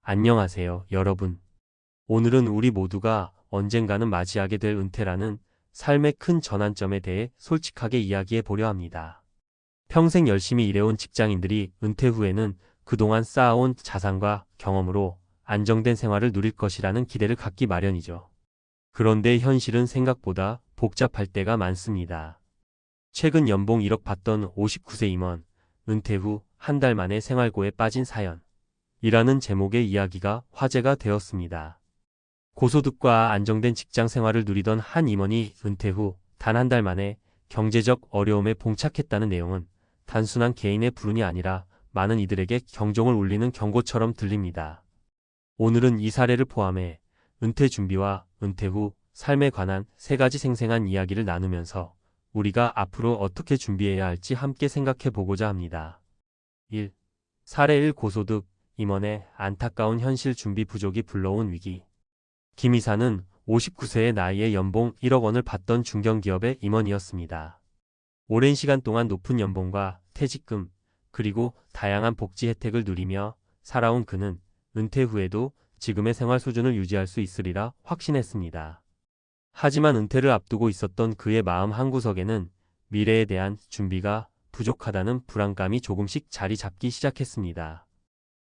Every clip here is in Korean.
안녕하세요, 여러분. 오늘은 우리 모두가 언젠가는 맞이하게 될 은퇴라는 삶의 큰 전환점에 대해 솔직하게 이야기해 보려 합니다. 평생 열심히 일해온 직장인들이 은퇴 후에는 그동안 쌓아온 자산과 경험으로 안정된 생활을 누릴 것이라는 기대를 갖기 마련이죠. 그런데 현실은 생각보다 복잡할 때가 많습니다. 최근 연봉 1억 받던 59세 임원, 은퇴 후 한 달 만에 생활고에 빠진 사연. 이라는 제목의 이야기가 화제가 되었습니다. 고소득과 안정된 직장 생활을 누리던 한 임원이 은퇴 후 단 한 달 만에 경제적 어려움에 봉착했다는 내용은 단순한 개인의 불운이 아니라 많은 이들에게 경종을 울리는 경고처럼 들립니다. 오늘은 이 사례를 포함해 은퇴 준비와 은퇴 후 삶에 관한 세 가지 생생한 이야기를 나누면서 우리가 앞으로 어떻게 준비해야 할지 함께 생각해 보고자 합니다. 1. 사례 1. 고소득 임원의 안타까운 현실 준비 부족이 불러온 위기. 김 이사는 59세의 나이에 연봉 1억 원을 받던 중견기업의 임원이었습니다. 오랜 시간 동안 높은 연봉과 퇴직금, 그리고 다양한 복지 혜택을 누리며 살아온 그는 은퇴 후에도 지금의 생활 수준을 유지할 수 있으리라 확신했습니다. 하지만 은퇴를 앞두고 있었던 그의 마음 한구석에는 미래에 대한 준비가 부족하다는 불안감이 조금씩 자리 잡기 시작했습니다.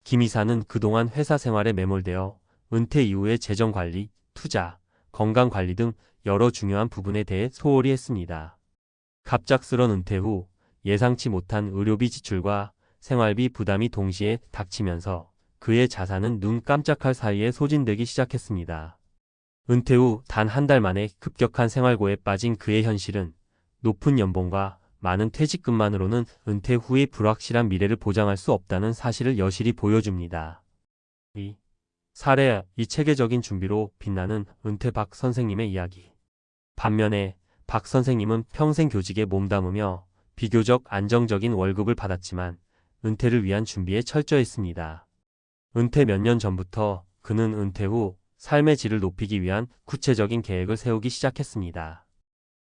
김 이사는 그동안 회사 생활에 매몰되어 은퇴 이후의 재정관리, 투자, 건강관리 등 여러 중요한 부분에 대해 소홀히 했습니다. 갑작스런 은퇴 후 예상치 못한 의료비 지출과 생활비 부담이 동시에 닥치면서 그의 자산은 눈 깜짝할 사이에 소진되기 시작했습니다. 은퇴 후 단 한 달 만에 급격한 생활고에 빠진 그의 현실은 높은 연봉과 많은 퇴직금만으로는 은퇴 후의 불확실한 미래를 보장할 수 없다는 사실을 여실히 보여줍니다. 2. 사례 2. 체계적인 준비로 빛나는 은퇴 박 선생님의 이야기. 반면에 박 선생님은 평생 교직에 몸담으며 비교적 안정적인 월급을 받았지만 은퇴를 위한 준비에 철저했습니다. 은퇴 몇 년 전부터 그는 은퇴 후 삶의 질을 높이기 위한 구체적인 계획을 세우기 시작했습니다.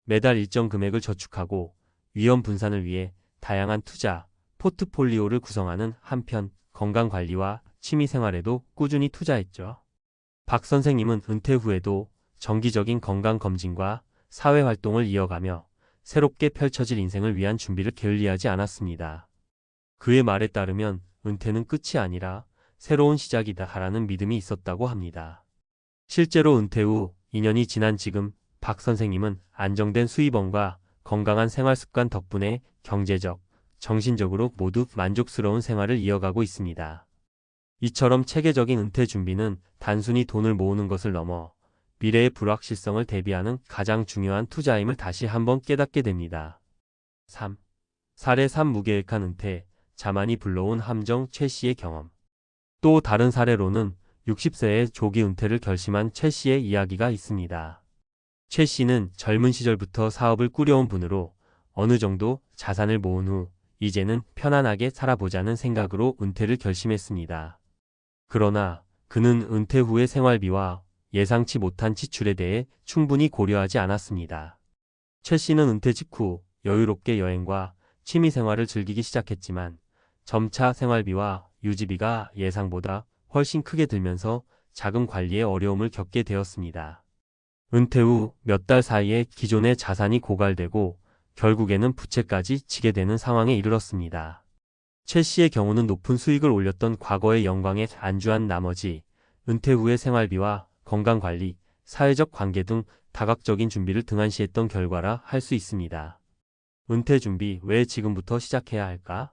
매달 일정 금액을 저축하고 위험 분산을 위해 다양한 투자, 포트폴리오를 구성하는 한편 건강관리와 취미생활에도 꾸준히 투자했죠. 박 선생님은 은퇴 후에도 정기적인 건강검진과 사회활동을 이어가며 새롭게 펼쳐질 인생을 위한 준비를 게을리하지 않았습니다. 그의 말에 따르면 은퇴는 끝이 아니라 새로운 시작이다라는 믿음이 있었다고 합니다. 실제로 은퇴 후 2년이 지난 지금 박 선생님은 안정된 수입원과 건강한 생활습관 덕분에 경제적, 정신적으로 모두 만족스러운 생활을 이어가고 있습니다. 이처럼 체계적인 은퇴 준비는 단순히 돈을 모으는 것을 넘어 미래의 불확실성을 대비하는 가장 중요한 투자임을 다시 한번 깨닫게 됩니다. 3. 사례 3. 무계획한 은퇴, 자만이 불러온 함정. 최 씨의 경험. 또 다른 사례로는 60세에 조기 은퇴를 결심한 최 씨의 이야기가 있습니다. 최 씨는 젊은 시절부터 사업을 꾸려온 분으로 어느 정도 자산을 모은 후 이제는 편안하게 살아보자는 생각으로 은퇴를 결심했습니다. 그러나 그는 은퇴 후의 생활비와 예상치 못한 지출에 대해 충분히 고려하지 않았습니다. 최 씨는 은퇴 직후 여유롭게 여행과 취미 생활을 즐기기 시작했지만 점차 생활비와 유지비가 예상보다 훨씬 크게 들면서 자금 관리에 어려움을 겪게 되었습니다. 은퇴 후 몇 달 사이에 기존의 자산이 고갈되고 결국에는 부채까지 지게 되는 상황에 이르렀습니다. 최 씨의 경우는 높은 수익을 올렸던 과거의 영광에 안주한 나머지 은퇴 후의 생활비와 건강관리, 사회적 관계 등 다각적인 준비를 등한시했던 결과라 할 수 있습니다. 은퇴 준비 왜 지금부터 시작해야 할까?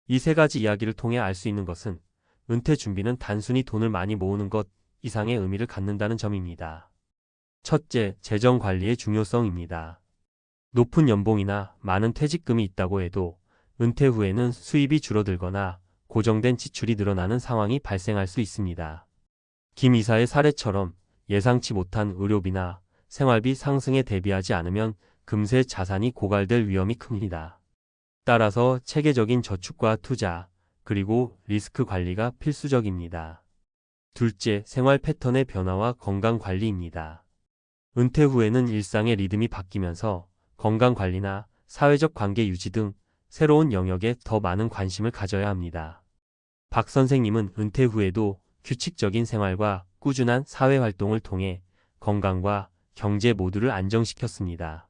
이 세 가지 이야기를 통해 알 수 있는 것은 은퇴 준비는 단순히 돈을 많이 모으는 것 이상의 의미를 갖는다는 점입니다. 첫째, 재정 관리의 중요성입니다. 높은 연봉이나 많은 퇴직금이 있다고 해도 은퇴 후에는 수입이 줄어들거나 고정된 지출이 늘어나는 상황이 발생할 수 있습니다. 김 이사의 사례처럼 예상치 못한 의료비나 생활비 상승에 대비하지 않으면 금세 자산이 고갈될 위험이 큽니다. 따라서 체계적인 저축과 투자, 그리고 리스크 관리가 필수적입니다. 둘째, 생활 패턴의 변화와 건강 관리입니다. 은퇴 후에는 일상의 리듬이 바뀌면서 건강관리나 사회적 관계 유지 등 새로운 영역에 더 많은 관심을 가져야 합니다. 박 선생님은 은퇴 후에도 규칙적인 생활과 꾸준한 사회활동을 통해 건강과 경제 모두를 안정시켰습니다.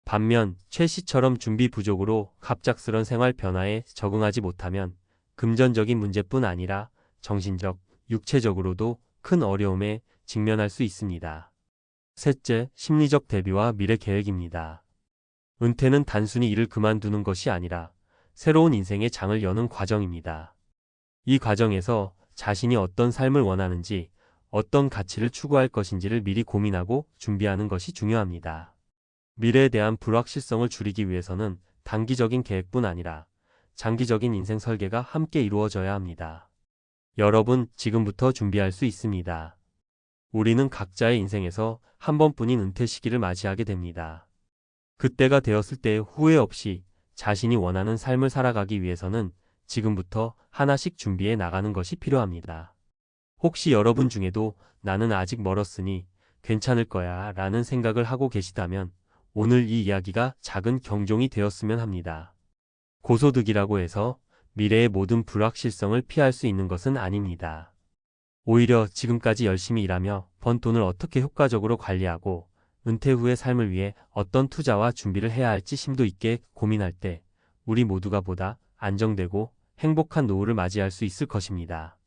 반면 최 씨처럼 준비 부족으로 갑작스런 생활 변화에 적응하지 못하면 금전적인 문제뿐 아니라 정신적, 육체적으로도 큰 어려움에 직면할 수 있습니다. 셋째, 심리적 대비와 미래 계획입니다. 은퇴는 단순히 일을 그만두는 것이 아니라 새로운 인생의 장을 여는 과정입니다. 이 과정에서 자신이 어떤 삶을 원하는지, 어떤 가치를 추구할 것인지를 미리 고민하고 준비하는 것이 중요합니다. 미래에 대한 불확실성을 줄이기 위해서는 단기적인 계획뿐 아니라 장기적인 인생 설계가 함께 이루어져야 합니다. 여러분, 지금부터 준비할 수 있습니다. 우리는 각자의 인생에서 한 번뿐인 은퇴 시기를 맞이하게 됩니다. 그때가 되었을 때 후회 없이 자신이 원하는 삶을 살아가기 위해서는 지금부터 하나씩 준비해 나가는 것이 필요합니다. 혹시 여러분 중에도 나는 아직 멀었으니 괜찮을 거야 라는 생각을 하고 계시다면 오늘 이 이야기가 작은 경종이 되었으면 합니다. 고소득이라고 해서 미래의 모든 불확실성을 피할 수 있는 것은 아닙니다. 오히려 지금까지 열심히 일하며 번 돈을 어떻게 효과적으로 관리하고 은퇴 후의 삶을 위해 어떤 투자와 준비를 해야 할지 심도 있게 고민할 때 우리 모두가 보다 안정되고 행복한 노후를 맞이할 수 있을 것입니다.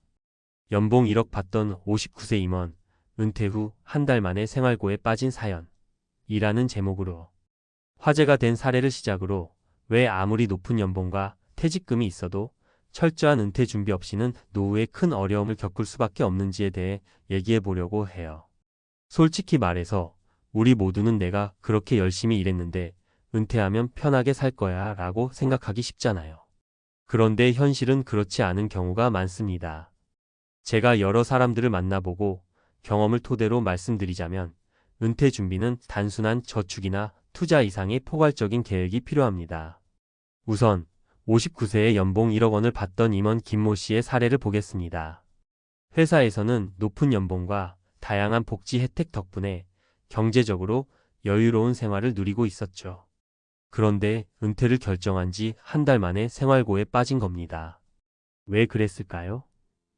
연봉 1억 받던 59세 임원, 은퇴 후 한 달 만에 생활고에 빠진 사연 이라는 제목으로 화제가 된 사례를 시작으로 왜 아무리 높은 연봉과 퇴직금이 있어도 철저한 은퇴 준비 없이는 노후에 큰 어려움을 겪을 수밖에 없는지에 대해 얘기해 보려고 해요. 솔직히 말해서 우리 모두는 내가 그렇게 열심히 일했는데 은퇴하면 편하게 살 거야 라고 생각하기 쉽잖아요. 그런데 현실은 그렇지 않은 경우가 많습니다. 제가 여러 사람들을 만나보고 경험을 토대로 말씀드리자면 은퇴 준비는 단순한 저축이나 투자 이상의 포괄적인 계획이 필요합니다. 우선 59세에 연봉 1억 원을 받던 임원 김모 씨의 사례를 보겠습니다. 회사에서는 높은 연봉과 다양한 복지 혜택 덕분에 경제적으로 여유로운 생활을 누리고 있었죠. 그런데 은퇴를 결정한 지 한 달 만에 생활고에 빠진 겁니다. 왜 그랬을까요?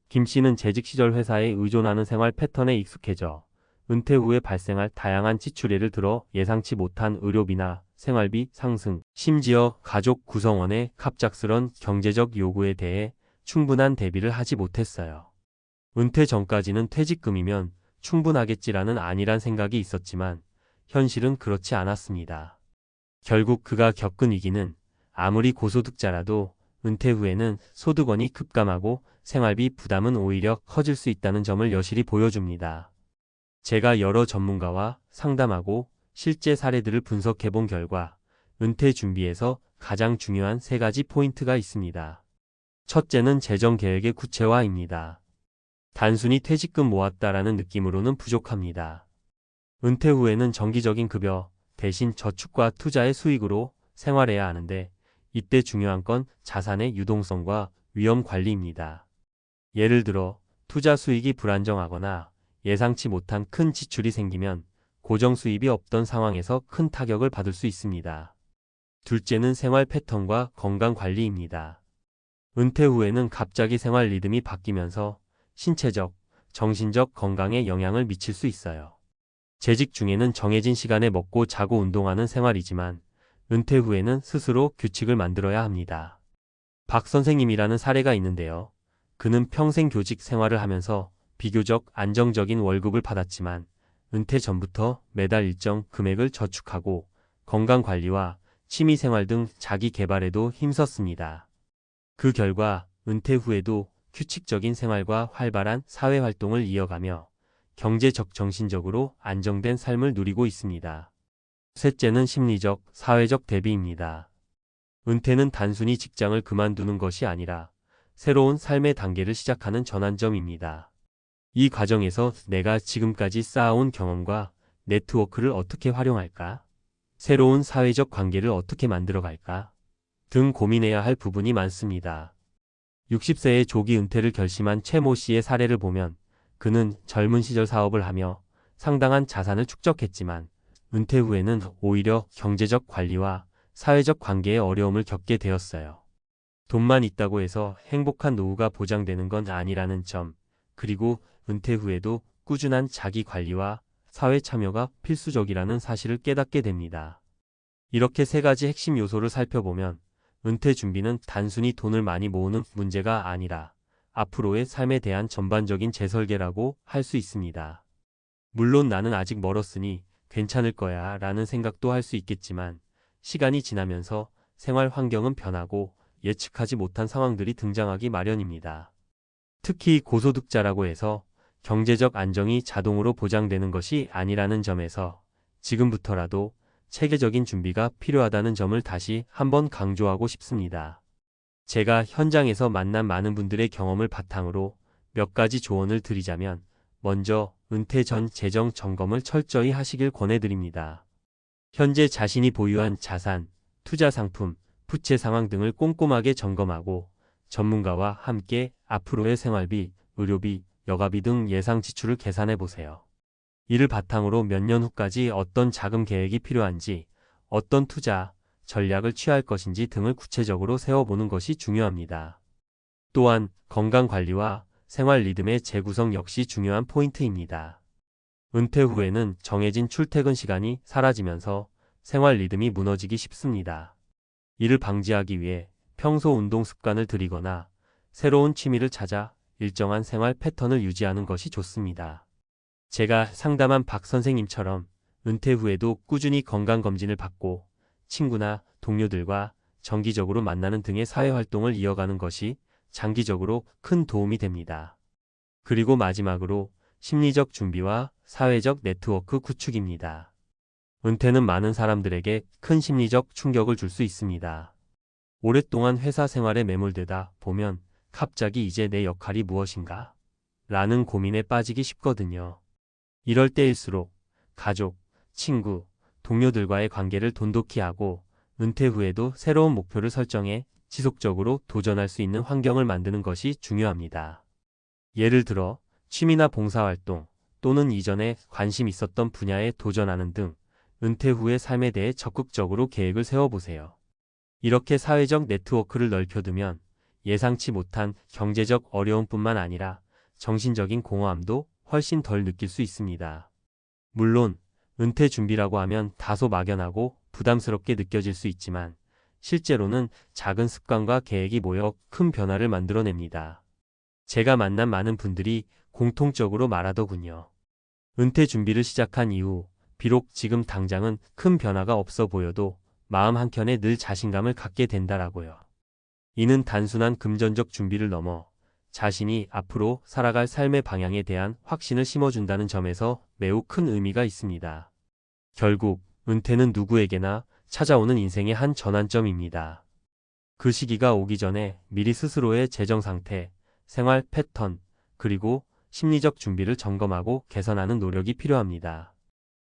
김 씨는 재직 시절 회사에 의존하는 생활 패턴에 익숙해져 은퇴 후에 발생할 다양한 지출 예를 들어 예상치 못한 의료비나 생활비 상승, 심지어 가족 구성원의 갑작스런 경제적 요구에 대해 충분한 대비를 하지 못했어요. 은퇴 전까지는 퇴직금이면 충분하겠지라는 안일한 생각이 있었지만 현실은 그렇지 않았습니다. 결국 그가 겪은 위기는 아무리 고소득자라도 은퇴 후에는 소득원이 급감하고 생활비 부담은 오히려 커질 수 있다는 점을 여실히 보여줍니다. 제가 여러 전문가와 상담하고 실제 사례들을 분석해본 결과 은퇴 준비에서 가장 중요한 세 가지 포인트가 있습니다. 첫째는 재정 계획의 구체화입니다. 단순히 퇴직금 모았다라는 느낌으로는 부족합니다. 은퇴 후에는 정기적인 급여 대신 저축과 투자의 수익으로 생활해야 하는데 이때 중요한 건 자산의 유동성과 위험 관리입니다. 예를 들어 투자 수익이 불안정하거나 예상치 못한 큰 지출이 생기면 고정 수입이 없던 상황에서 큰 타격을 받을 수 있습니다. 둘째는 생활 패턴과 건강 관리입니다. 은퇴 후에는 갑자기 생활 리듬이 바뀌면서 신체적, 정신적 건강에 영향을 미칠 수 있어요. 재직 중에는 정해진 시간에 먹고 자고 운동하는 생활이지만 은퇴 후에는 스스로 규칙을 만들어야 합니다. 박 선생님이라는 사례가 있는데요. 그는 평생 교직 생활을 하면서 비교적 안정적인 월급을 받았지만 은퇴 전부터 매달 일정 금액을 저축하고 건강관리와 취미생활 등 자기 개발에도 힘썼습니다. 그 결과 은퇴 후에도 규칙적인 생활과 활발한 사회활동을 이어가며 경제적 정신적으로 안정된 삶을 누리고 있습니다. 셋째는 심리적, 사회적 대비입니다. 은퇴는 단순히 직장을 그만두는 것이 아니라 새로운 삶의 단계를 시작하는 전환점입니다. 이 과정에서 내가 지금까지 쌓아온 경험과 네트워크를 어떻게 활용할까? 새로운 사회적 관계를 어떻게 만들어갈까? 등 고민해야 할 부분이 많습니다. 60세의 조기 은퇴를 결심한 최모 씨의 사례를 보면 그는 젊은 시절 사업을 하며 상당한 자산을 축적했지만 은퇴 후에는 오히려 경제적 관리와 사회적 관계에 어려움을 겪게 되었어요. 돈만 있다고 해서 행복한 노후가 보장되는 건 아니라는 점, 그리고 은퇴 후에도 꾸준한 자기 관리와 사회 참여가 필수적이라는 사실을 깨닫게 됩니다. 이렇게 세 가지 핵심 요소를 살펴보면 은퇴 준비는 단순히 돈을 많이 모으는 문제가 아니라 앞으로의 삶에 대한 전반적인 재설계라고 할 수 있습니다. 물론 나는 아직 멀었으니 괜찮을 거야 라는 생각도 할 수 있겠지만 시간이 지나면서 생활 환경은 변하고 예측하지 못한 상황들이 등장하기 마련입니다. 특히 고소득자라고 해서 경제적 안정이 자동으로 보장되는 것이 아니라는 점에서 지금부터라도 체계적인 준비가 필요하다는 점을 다시 한번 강조하고 싶습니다. 제가 현장에서 만난 많은 분들의 경험을 바탕으로 몇 가지 조언을 드리자면 먼저 은퇴 전 재정 점검을 철저히 하시길 권해드립니다. 현재 자신이 보유한 자산, 투자 상품, 부채 상황 등을 꼼꼼하게 점검하고 전문가와 함께 앞으로의 생활비, 의료비, 여가비 등 예상 지출을 계산해 보세요. 이를 바탕으로 몇 년 후까지 어떤 자금 계획이 필요한지, 어떤 투자, 전략을 취할 것인지 등을 구체적으로 세워보는 것이 중요합니다. 또한 건강관리와 생활 리듬의 재구성 역시 중요한 포인트입니다. 은퇴 후에는 정해진 출퇴근 시간이 사라지면서 생활 리듬이 무너지기 쉽습니다. 이를 방지하기 위해 평소 운동 습관을 들이거나 새로운 취미를 찾아 일정한 생활 패턴을 유지하는 것이 좋습니다. 제가 상담한 박 선생님처럼 은퇴 후에도 꾸준히 건강검진을 받고 친구나 동료들과 정기적으로 만나는 등의 사회활동을 이어가는 것이 장기적으로 큰 도움이 됩니다. 그리고 마지막으로 심리적 준비와 사회적 네트워크 구축입니다. 은퇴는 많은 사람들에게 큰 심리적 충격을 줄 수 있습니다. 오랫동안 회사 생활에 매몰되다 보면 갑자기 이제 내 역할이 무엇인가? 라는 고민에 빠지기 쉽거든요. 이럴 때일수록 가족, 친구, 동료들과의 관계를 돈독히 하고 은퇴 후에도 새로운 목표를 설정해 지속적으로 도전할 수 있는 환경을 만드는 것이 중요합니다. 예를 들어 취미나 봉사활동 또는 이전에 관심 있었던 분야에 도전하는 등 은퇴 후의 삶에 대해 적극적으로 계획을 세워보세요. 이렇게 사회적 네트워크를 넓혀두면 예상치 못한 경제적 어려움뿐만 아니라 정신적인 공허함도 훨씬 덜 느낄 수 있습니다. 물론 은퇴 준비라고 하면 다소 막연하고 부담스럽게 느껴질 수 있지만 실제로는 작은 습관과 계획이 모여 큰 변화를 만들어냅니다. 제가 만난 많은 분들이 공통적으로 말하더군요. 은퇴 준비를 시작한 이후 비록 지금 당장은 큰 변화가 없어 보여도 마음 한켠에 늘 자신감을 갖게 된다라고요. 이는 단순한 금전적 준비를 넘어 자신이 앞으로 살아갈 삶의 방향에 대한 확신을 심어준다는 점에서 매우 큰 의미가 있습니다. 결국 은퇴는 누구에게나 찾아오는 인생의 한 전환점입니다. 그 시기가 오기 전에 미리 스스로의 재정 상태, 생활 패턴, 그리고 심리적 준비를 점검하고 개선하는 노력이 필요합니다.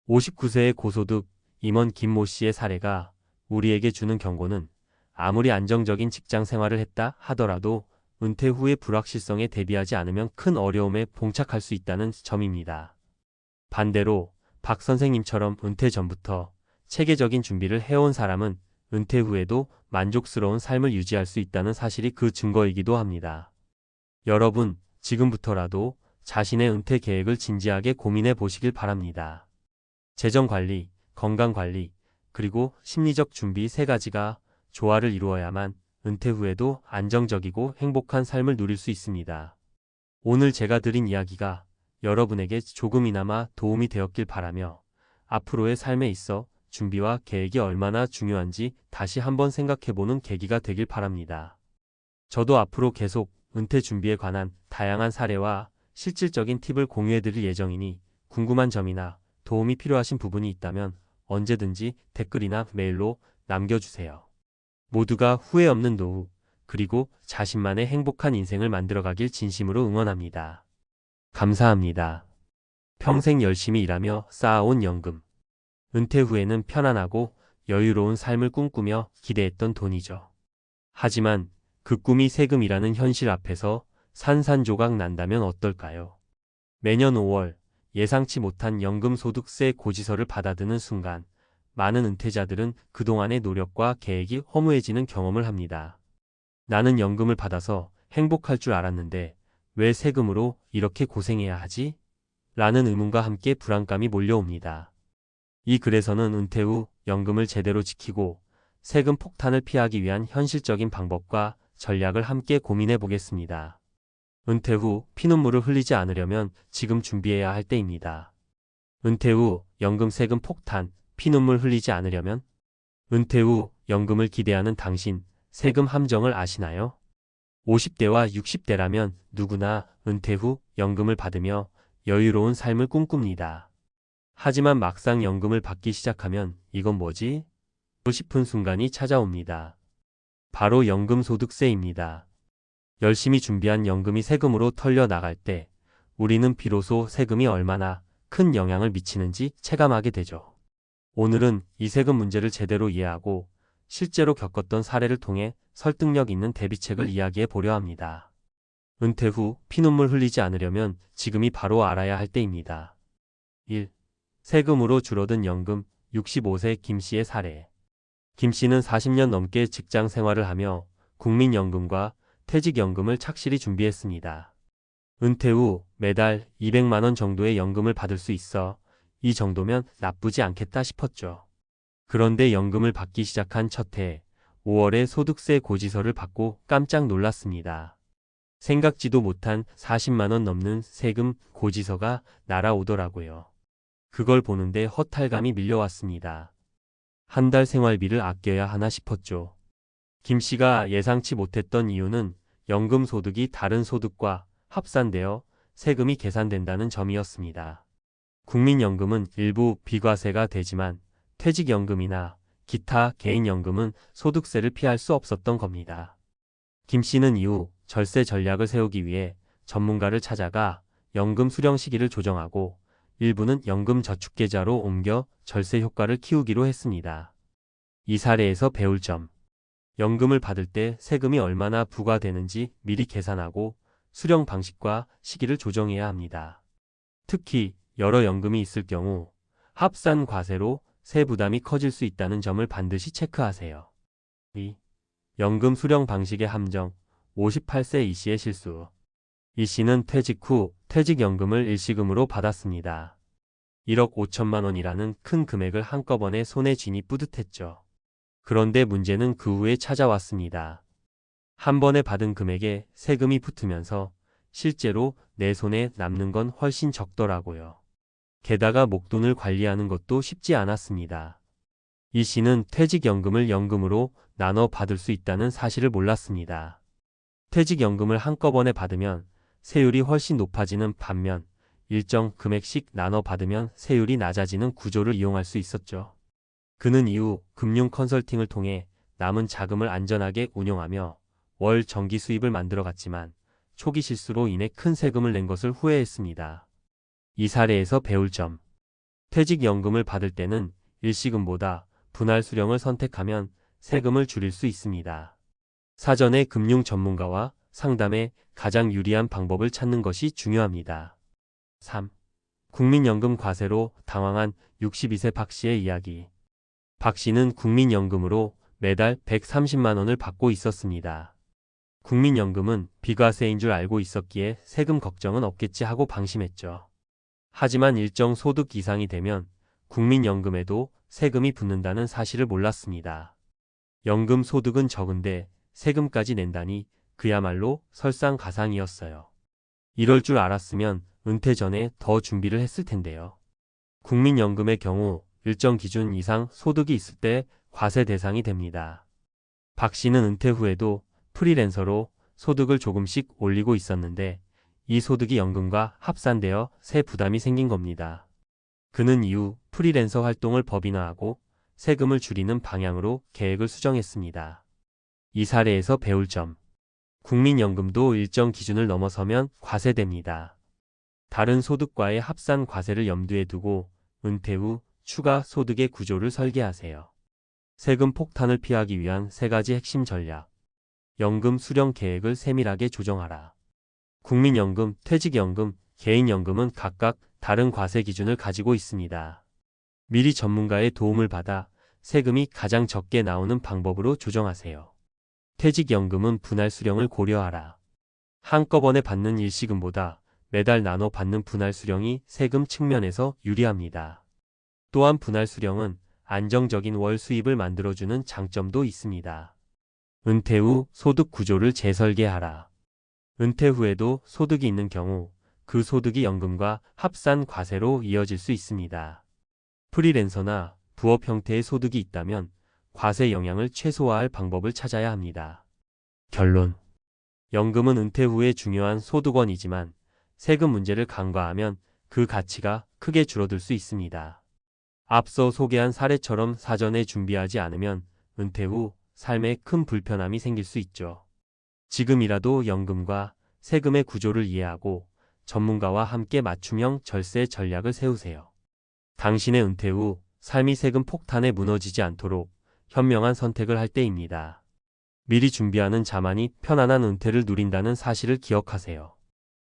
59세의 고소득 임원 김모 씨의 사례가 우리에게 주는 경고는 아무리 안정적인 직장 생활을 했다 하더라도 은퇴 후의 불확실성에 대비하지 않으면 큰 어려움에 봉착할 수 있다는 점입니다. 반대로 박 선생님처럼 은퇴 전부터 체계적인 준비를 해온 사람은 은퇴 후에도 만족스러운 삶을 유지할 수 있다는 사실이 그 증거이기도 합니다. 여러분, 지금부터라도 자신의 은퇴 계획을 진지하게 고민해 보시길 바랍니다. 재정관리, 건강관리, 그리고 심리적 준비 세 가지가 조화를 이루어야만 은퇴 후에도 안정적이고 행복한 삶을 누릴 수 있습니다. 오늘 제가 드린 이야기가 여러분에게 조금이나마 도움이 되었길 바라며 앞으로의 삶에 있어 준비와 계획이 얼마나 중요한지 다시 한번 생각해보는 계기가 되길 바랍니다. 저도 앞으로 계속 은퇴 준비에 관한 다양한 사례와 실질적인 팁을 공유해드릴 예정이니 궁금한 점이나 도움이 필요하신 부분이 있다면 언제든지 댓글이나 메일로 남겨주세요. 모두가 후회 없는 노후, 그리고 자신만의 행복한 인생을 만들어가길 진심으로 응원합니다. 감사합니다. 평생 열심히 일하며 쌓아온 연금. 은퇴 후에는 편안하고 여유로운 삶을 꿈꾸며 기대했던 돈이죠. 하지만 그 꿈이 세금이라는 현실 앞에서 산산조각 난다면 어떨까요? 매년 5월 예상치 못한 연금소득세 고지서를 받아드는 순간 많은 은퇴자들은 그동안의 노력과 계획이 허무해지는 경험을 합니다. 나는 연금을 받아서 행복할 줄 알았는데 왜 세금으로 이렇게 고생해야 하지? 라는 의문과 함께 불안감이 몰려옵니다. 이 글에서는 은퇴 후 연금을 제대로 지키고 세금 폭탄을 피하기 위한 현실적인 방법과 전략을 함께 고민해 보겠습니다. 은퇴 후 피눈물을 흘리지 않으려면 지금 준비해야 할 때입니다. 은퇴 후 연금 세금 폭탄, 피눈물 흘리지 않으려면? 은퇴 후 연금을 기대하는 당신, 세금 함정을 아시나요? 50대와 60대라면 누구나 은퇴 후 연금을 받으며 여유로운 삶을 꿈꿉니다. 하지만 막상 연금을 받기 시작하면 이건 뭐지? 싶은 순간이 찾아옵니다. 바로 연금소득세입니다. 열심히 준비한 연금이 세금으로 털려 나갈 때 우리는 비로소 세금이 얼마나 큰 영향을 미치는지 체감하게 되죠. 오늘은 이 세금 문제를 제대로 이해하고 실제로 겪었던 사례를 통해 설득력 있는 대비책을 이야기해 보려 합니다. 은퇴 후 피눈물 흘리지 않으려면 지금이 바로 알아야 할 때입니다. 1. 세금으로 줄어든 연금. 65세 김 씨의 사례. 김 씨는 40년 넘게 직장 생활을 하며 국민연금과 퇴직연금을 착실히 준비했습니다. 은퇴 후 매달 200만 원 정도의 연금을 받을 수 있어 이 정도면 나쁘지 않겠다 싶었죠. 그런데 연금을 받기 시작한 첫 해 5월에 소득세 고지서를 받고 깜짝 놀랐습니다. 생각지도 못한 40만 원 넘는 세금 고지서가 날아오더라고요. 그걸 보는데 허탈감이 밀려왔습니다. 한 달 생활비를 아껴야 하나 싶었죠. 김 씨가 예상치 못했던 이유는 연금 소득이 다른 소득과 합산되어 세금이 계산된다는 점이었습니다. 국민연금은 일부 비과세가 되지만 퇴직연금이나 기타 개인연금은 소득세를 피할 수 없었던 겁니다. 김 씨는 이후 절세 전략을 세우기 위해 전문가를 찾아가 연금 수령 시기를 조정하고 일부는 연금 저축계좌로 옮겨 절세 효과를 키우기로 했습니다. 이 사례에서 배울 점. 연금을 받을 때 세금이 얼마나 부과되는지 미리 계산하고 수령 방식과 시기를 조정해야 합니다. 특히 여러 연금이 있을 경우 합산 과세로 세 부담이 커질 수 있다는 점을 반드시 체크하세요. 2. 연금 수령 방식의 함정. 58세 이 씨의 실수. 이 씨는 퇴직 후 퇴직연금을 일시금으로 받았습니다. 1억 5천만 원이라는 큰 금액을 한꺼번에 손에 쥐니 뿌듯했죠. 그런데 문제는 그 후에 찾아왔습니다. 한 번에 받은 금액에 세금이 붙으면서 실제로 내 손에 남는 건 훨씬 적더라고요. 게다가 목돈을 관리하는 것도 쉽지 않았습니다. 이 씨는 퇴직연금을 연금으로 나눠 받을 수 있다는 사실을 몰랐습니다. 퇴직연금을 한꺼번에 받으면 세율이 훨씬 높아지는 반면 일정 금액씩 나눠 받으면 세율이 낮아지는 구조를 이용할 수 있었죠. 그는 이후 금융 컨설팅을 통해 남은 자금을 안전하게 운용하며 월 정기 수입을 만들어갔지만 초기 실수로 인해 큰 세금을 낸 것을 후회했습니다. 이 사례에서 배울 점. 퇴직연금을 받을 때는 일시금보다 분할 수령을 선택하면 세금을 줄일 수 있습니다. 사전에 금융 전문가와 상담해 가장 유리한 방법을 찾는 것이 중요합니다. 3. 국민연금 과세로 당황한 62세 박 씨의 이야기. 박 씨는 국민연금으로 매달 130만 원을 받고 있었습니다. 국민연금은 비과세인 줄 알고 있었기에 세금 걱정은 없겠지 하고 방심했죠. 하지만 일정 소득 이상이 되면 국민연금에도 세금이 붙는다는 사실을 몰랐습니다. 연금 소득은 적은데 세금까지 낸다니 그야말로 설상가상이었어요. 이럴 줄 알았으면 은퇴 전에 더 준비를 했을 텐데요. 국민연금의 경우 일정 기준 이상 소득이 있을 때 과세 대상이 됩니다. 박 씨는 은퇴 후에도 프리랜서로 소득을 조금씩 올리고 있었는데 이 소득이 연금과 합산되어 세 부담이 생긴 겁니다. 그는 이후 프리랜서 활동을 법인화하고 세금을 줄이는 방향으로 계획을 수정했습니다. 이 사례에서 배울 점. 국민연금도 일정 기준을 넘어서면 과세됩니다. 다른 소득과의 합산 과세를 염두에 두고 은퇴 후 추가 소득의 구조를 설계하세요. 세금 폭탄을 피하기 위한 세 가지 핵심 전략. 연금 수령 계획을 세밀하게 조정하라. 국민연금, 퇴직연금, 개인연금은 각각 다른 과세 기준을 가지고 있습니다. 미리 전문가의 도움을 받아 세금이 가장 적게 나오는 방법으로 조정하세요. 퇴직연금은 분할 수령을 고려하라. 한꺼번에 받는 일시금보다 매달 나눠 받는 분할 수령이 세금 측면에서 유리합니다. 또한 분할 수령은 안정적인 월 수입을 만들어주는 장점도 있습니다. 은퇴 후 소득 구조를 재설계하라. 은퇴 후에도 소득이 있는 경우 그 소득이 연금과 합산 과세로 이어질 수 있습니다. 프리랜서나 부업 형태의 소득이 있다면 과세 영향을 최소화할 방법을 찾아야 합니다. 결론. 연금은 은퇴 후에 중요한 소득원이지만 세금 문제를 간과하면 그 가치가 크게 줄어들 수 있습니다. 앞서 소개한 사례처럼 사전에 준비하지 않으면 은퇴 후 삶에 큰 불편함이 생길 수 있죠. 지금이라도 연금과 세금의 구조를 이해하고 전문가와 함께 맞춤형 절세 전략을 세우세요. 당신의 은퇴 후 삶이 세금 폭탄에 무너지지 않도록 현명한 선택을 할 때입니다. 미리 준비하는 자만이 편안한 은퇴를 누린다는 사실을 기억하세요.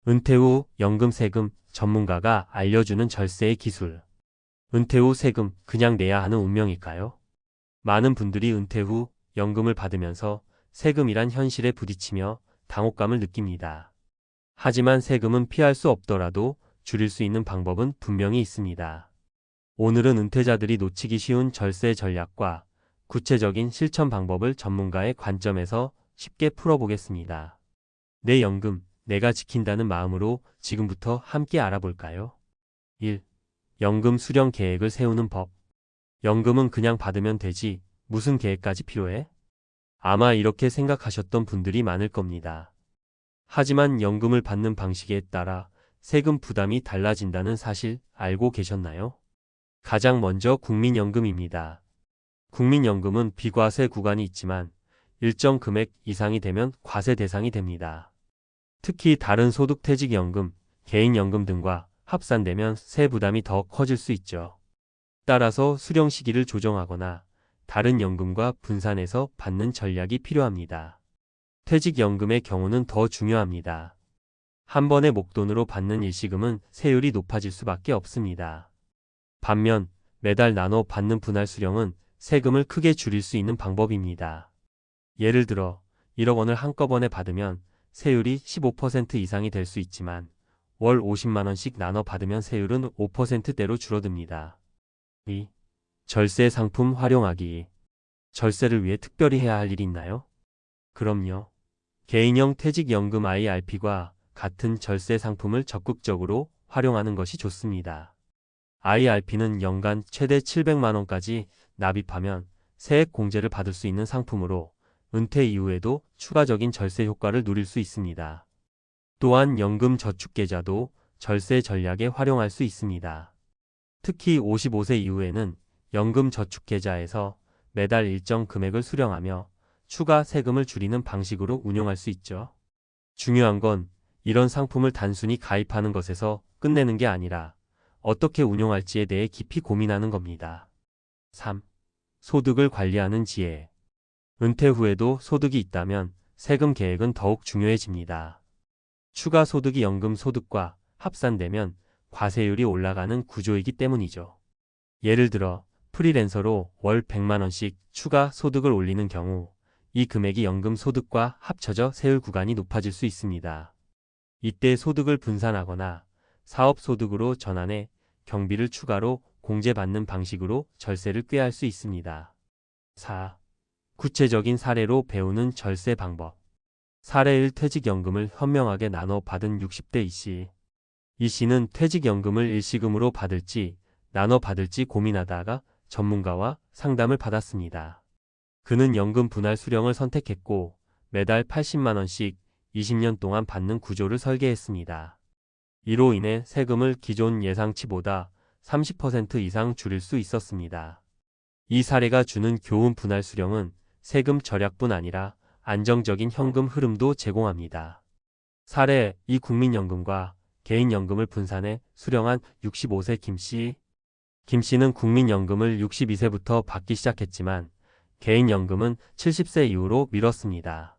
은퇴 후 연금 세금 전문가가 알려주는 절세의 기술. 은퇴 후 세금 그냥 내야 하는 운명일까요? 많은 분들이 은퇴 후 연금을 받으면서 세금이란 현실에 부딪히며 당혹감을 느낍니다. 하지만 세금은 피할 수 없더라도 줄일 수 있는 방법은 분명히 있습니다. 오늘은 은퇴자들이 놓치기 쉬운 절세 전략과 구체적인 실천 방법을 전문가의 관점에서 쉽게 풀어보겠습니다. 내 연금, 내가 지킨다는 마음으로 지금부터 함께 알아볼까요? 1. 연금 수령 계획을 세우는 법. 연금은 그냥 받으면 되지, 무슨 계획까지 필요해? 아마 이렇게 생각하셨던 분들이 많을 겁니다. 하지만 연금을 받는 방식에 따라 세금 부담이 달라진다는 사실 알고 계셨나요? 가장 먼저 국민연금입니다. 국민연금은 비과세 구간이 있지만 일정 금액 이상이 되면 과세 대상이 됩니다. 특히 다른 소득퇴직연금, 개인연금 등과 합산되면 세 부담이 더 커질 수 있죠. 따라서 수령 시기를 조정하거나 다른 연금과 분산해서 받는 전략이 필요합니다. 퇴직연금의 경우는 더 중요합니다. 한 번에 목돈으로 받는 일시금은 세율이 높아질 수밖에 없습니다. 반면 매달 나눠 받는 분할 수령은 세금을 크게 줄일 수 있는 방법입니다. 예를 들어 1억 원을 한꺼번에 받으면 세율이 15% 이상이 될 수 있지만 월 50만 원씩 나눠 받으면 세율은 5%대로 줄어듭니다. 2. 절세 상품 활용하기. 절세를 위해 특별히 해야 할 일이 있나요? 그럼요. 개인형 퇴직연금 IRP과 같은 절세 상품을 적극적으로 활용하는 것이 좋습니다. IRP는 연간 최대 700만 원까지 납입하면 세액 공제를 받을 수 있는 상품으로 은퇴 이후에도 추가적인 절세 효과를 누릴 수 있습니다. 또한 연금저축계좌도 절세 전략에 활용할 수 있습니다. 특히 55세 이후에는 연금저축계좌에서 매달 일정 금액을 수령하며 추가 세금을 줄이는 방식으로 운용할 수 있죠. 중요한 건 이런 상품을 단순히 가입하는 것에서 끝내는 게 아니라 어떻게 운용할지에 대해 깊이 고민하는 겁니다. 3. 소득을 관리하는 지혜. 은퇴 후에도 소득이 있다면 세금 계획은 더욱 중요해집니다. 추가 소득이 연금 소득과 합산되면 과세율이 올라가는 구조이기 때문이죠. 예를 들어 프리랜서로 월 100만 원씩 추가 소득을 올리는 경우 이 금액이 연금 소득과 합쳐져 세율 구간이 높아질 수 있습니다. 이때 소득을 분산하거나 사업 소득으로 전환해 경비를 추가로 공제받는 방식으로 절세를 꾀할 수 있습니다. 4. 구체적인 사례로 배우는 절세 방법. 사례 1. 퇴직연금을 현명하게 나눠 받은 60대 이씨. 이씨는 퇴직연금을 일시금으로 받을지 나눠 받을지 고민하다가 전문가와 상담을 받았습니다. 그는 연금 분할 수령을 선택했고 매달 80만 원씩 20년 동안 받는 구조를 설계했습니다. 이로 인해 세금을 기존 예상치보다 30% 이상 줄일 수 있었습니다. 이 사례가 주는 교훈. 분할 수령은 세금 절약뿐 아니라 안정적인 현금 흐름도 제공합니다. 사례 2. 국민연금과 개인연금을 분산해 수령한 65세 김씨. 김씨는 국민연금을 62세부터 받기 시작했지만 개인연금은 70세 이후로 미뤘습니다.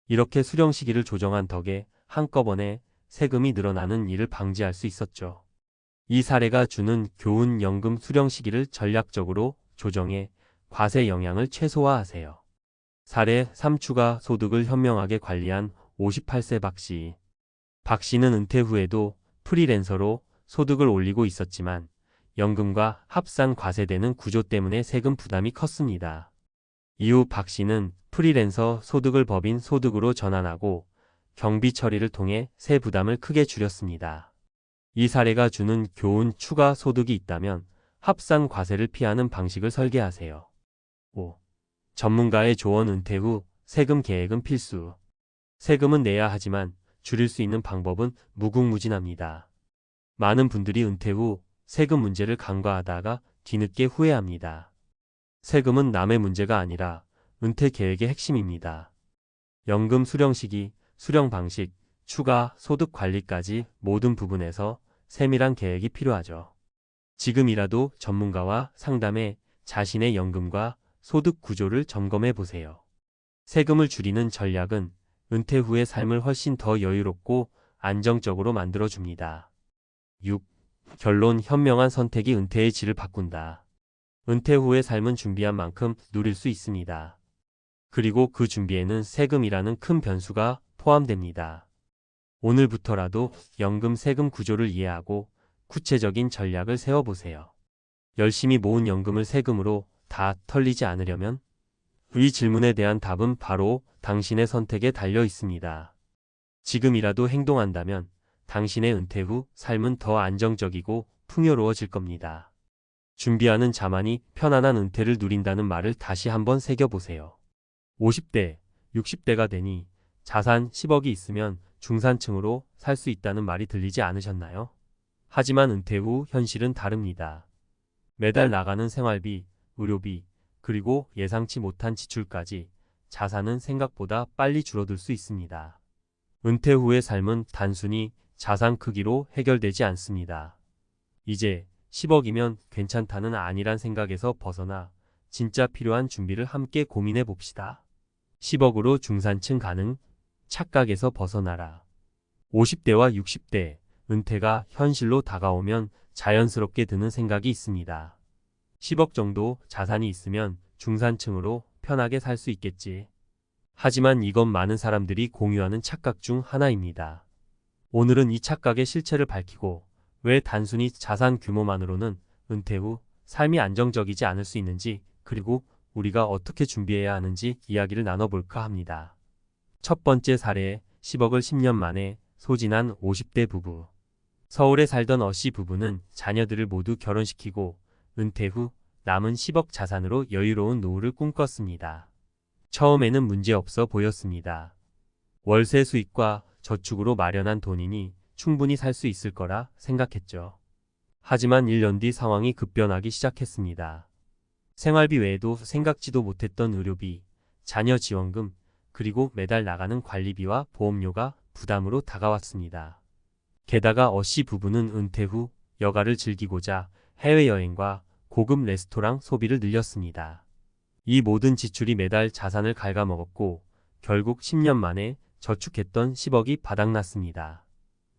이렇게 수령 시기를 조정한 덕에 한꺼번에 세금이 늘어나는 일을 방지할 수 있었죠. 이 사례가 주는 교훈. 연금 수령 시기를 전략적으로 조정해 과세 영향을 최소화하세요. 사례 3. 추가 소득을 현명하게 관리한 58세 박씨. 박씨는 은퇴 후에도 프리랜서로 소득을 올리고 있었지만 연금과 합산 과세되는 구조 때문에 세금 부담이 컸습니다. 이후 박씨는 프리랜서 소득을 법인 소득으로 전환하고 경비 처리를 통해 세 부담을 크게 줄였습니다. 이 사례가 주는 교훈: 추가 소득이 있다면 합산 과세를 피하는 방식을 설계하세요. 5. 전문가의 조언. 은퇴 후 세금 계획은 필수. 세금은 내야 하지만 줄일 수 있는 방법은 무궁무진합니다. 많은 분들이 은퇴 후 세금 문제를 간과하다가 뒤늦게 후회합니다. 세금은 남의 문제가 아니라 은퇴 계획의 핵심입니다. 연금 수령 시기, 수령 방식, 추가 소득 관리까지 모든 부분에서 세밀한 계획이 필요하죠. 지금이라도 전문가와 상담해 자신의 연금과 소득 구조를 점검해 보세요. 세금을 줄이는 전략은 은퇴 후의 삶을 훨씬 더 여유롭고 안정적으로 만들어줍니다. 6. 결론: 현명한 선택이 은퇴의 질을 바꾼다. 은퇴 후의 삶은 준비한 만큼 누릴 수 있습니다. 그리고 그 준비에는 세금이라는 큰 변수가 포함됩니다. 오늘부터라도 연금 세금 구조를 이해하고 구체적인 전략을 세워보세요. 열심히 모은 연금을 세금으로 다 털리지 않으려면? 이 질문에 대한 답은 바로 당신의 선택에 달려 있습니다. 지금이라도 행동한다면 당신의 은퇴 후 삶은 더 안정적이고 풍요로워질 겁니다. 준비하는 자만이 편안한 은퇴를 누린다는 말을 다시 한번 새겨보세요. 50대, 60대가 되니 자산 10억이 있으면 중산층으로 살 수 있다는 말이 들리지 않으셨나요? 하지만 은퇴 후 현실은 다릅니다. 매달 나가는 생활비, 의료비, 그리고 예상치 못한 지출까지 자산은 생각보다 빨리 줄어들 수 있습니다. 은퇴 후의 삶은 단순히 자산 크기로 해결되지 않습니다. 이제 10억이면 괜찮다는 아니란 생각에서 벗어나 진짜 필요한 준비를 함께 고민해 봅시다. 10억으로 중산층 가능? 착각에서 벗어나라. 50대와 60대, 은퇴가 현실로 다가오면 자연스럽게 드는 생각이 있습니다. 10억 정도 자산이 있으면 중산층으로 편하게 살 수 있겠지. 하지만 이건 많은 사람들이 공유하는 착각 중 하나입니다. 오늘은 이 착각의 실체를 밝히고 왜 단순히 자산 규모만으로는 은퇴 후 삶이 안정적이지 않을 수 있는지, 그리고 우리가 어떻게 준비해야 하는지 이야기를 나눠볼까 합니다. 첫 번째 사례: 10억을 10년 만에 소진한 50대 부부. 서울에 살던 어씨 부부는 자녀들을 모두 결혼시키고 은퇴 후 남은 10억 자산으로 여유로운 노후를 꿈꿨습니다. 처음에는 문제없어 보였습니다. 월세 수익과 저축으로 마련한 돈이니 충분히 살 수 있을 거라 생각했죠. 하지만 1년 뒤 상황이 급변하기 시작했습니다. 생활비 외에도 생각지도 못했던 의료비, 자녀 지원금, 그리고 매달 나가는 관리비와 보험료가 부담으로 다가왔습니다. 게다가 어씨 부부는 은퇴 후 여가를 즐기고자 해외여행과 고급 레스토랑 소비를 늘렸습니다. 이 모든 지출이 매달 자산을 갉아먹었고 결국 10년 만에 저축했던 10억이 바닥났습니다.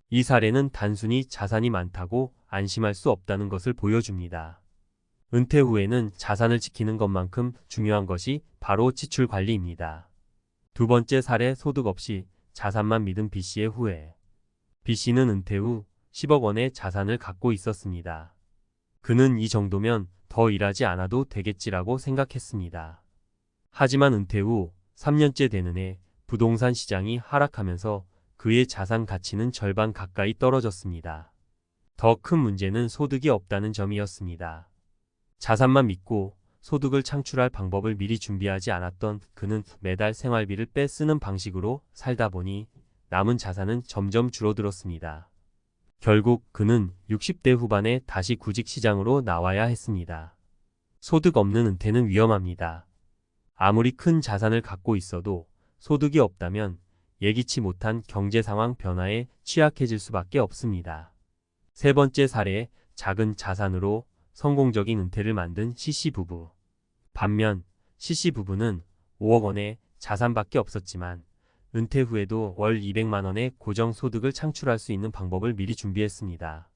이 사례는 단순히 자산이 많다고 안심할 수 없다는 것을 보여줍니다. 은퇴 후에는 자산을 지키는 것만큼 중요한 것이 바로 지출 관리입니다. 두 번째 사례: 소득 없이 자산만 믿은 B씨의 후회. B씨는 은퇴 후 10억 원의 자산을 갖고 있었습니다. 그는 이 정도면 더 일하지 않아도 되겠지라고 생각했습니다. 하지만 은퇴 후 3년째 되는 해 부동산 시장이 하락하면서 그의 자산 가치는 절반 가까이 떨어졌습니다. 더 큰 문제는 소득이 없다는 점이었습니다. 자산만 믿고 소득을 창출할 방법을 미리 준비하지 않았던 그는 매달 생활비를 빼쓰는 방식으로 살다 보니 남은 자산은 점점 줄어들었습니다. 결국 그는 60대 후반에 다시 구직 시장으로 나와야 했습니다. 소득 없는 은퇴는 위험합니다. 아무리 큰 자산을 갖고 있어도 소득이 없다면 예기치 못한 경제 상황 변화에 취약해질 수밖에 없습니다. 세 번째 사례: 작은 자산으로 성공적인 은퇴를 만든 C씨 부부. 반면 C씨 부부는 5억 원의 자산밖에 없었지만 은퇴 후에도 월 200만 원의 고정소득을 창출할 수 있는 방법을 미리 준비했습니다.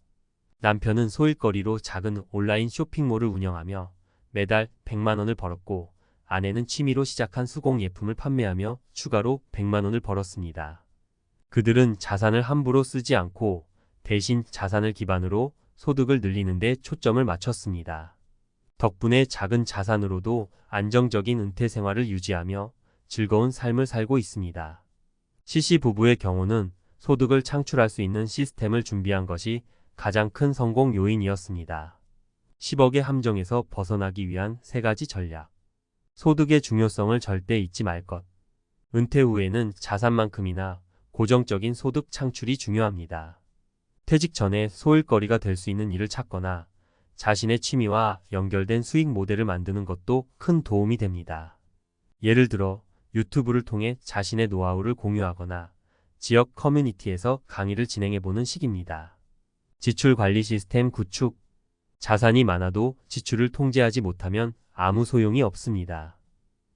남편은 소일거리로 작은 온라인 쇼핑몰을 운영하며 매달 100만 원을 벌었고 아내는 취미로 시작한 수공예품을 판매하며 추가로 100만 원을 벌었습니다. 그들은 자산을 함부로 쓰지 않고 대신 자산을 기반으로 소득을 늘리는 데 초점을 맞췄습니다. 덕분에 작은 자산으로도 안정적인 은퇴 생활을 유지하며 즐거운 삶을 살고 있습니다. CC 부부의 경우는 소득을 창출할 수 있는 시스템을 준비한 것이 가장 큰 성공 요인이었습니다. 10억의 함정에서 벗어나기 위한 3가지 전략. 소득의 중요성을 절대 잊지 말 것. 은퇴 후에는 자산만큼이나 고정적인 소득 창출이 중요합니다. 퇴직 전에 소일거리가 될 수 있는 일을 찾거나 자신의 취미와 연결된 수익 모델을 만드는 것도 큰 도움이 됩니다. 예를 들어 유튜브를 통해 자신의 노하우를 공유하거나 지역 커뮤니티에서 강의를 진행해보는 식입니다. 지출 관리 시스템 구축. 자산이 많아도 지출을 통제하지 못하면 아무 소용이 없습니다.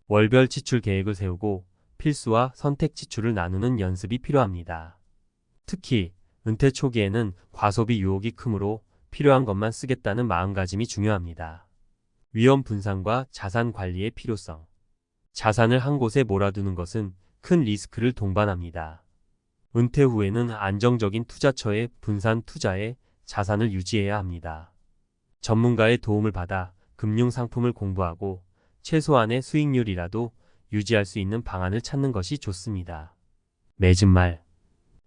월별 지출 계획을 세우고 필수와 선택 지출을 나누는 연습이 필요합니다. 특히 은퇴 초기에는 과소비 유혹이 크므로 필요한 것만 쓰겠다는 마음가짐이 중요합니다. 위험 분산과 자산 관리의 필요성. 자산을 한 곳에 몰아두는 것은 큰 리스크를 동반합니다. 은퇴 후에는 안정적인 투자처에 분산 투자해 자산을 유지해야 합니다. 전문가의 도움을 받아 금융상품을 공부하고 최소한의 수익률이라도 유지할 수 있는 방안을 찾는 것이 좋습니다. 맺은 말.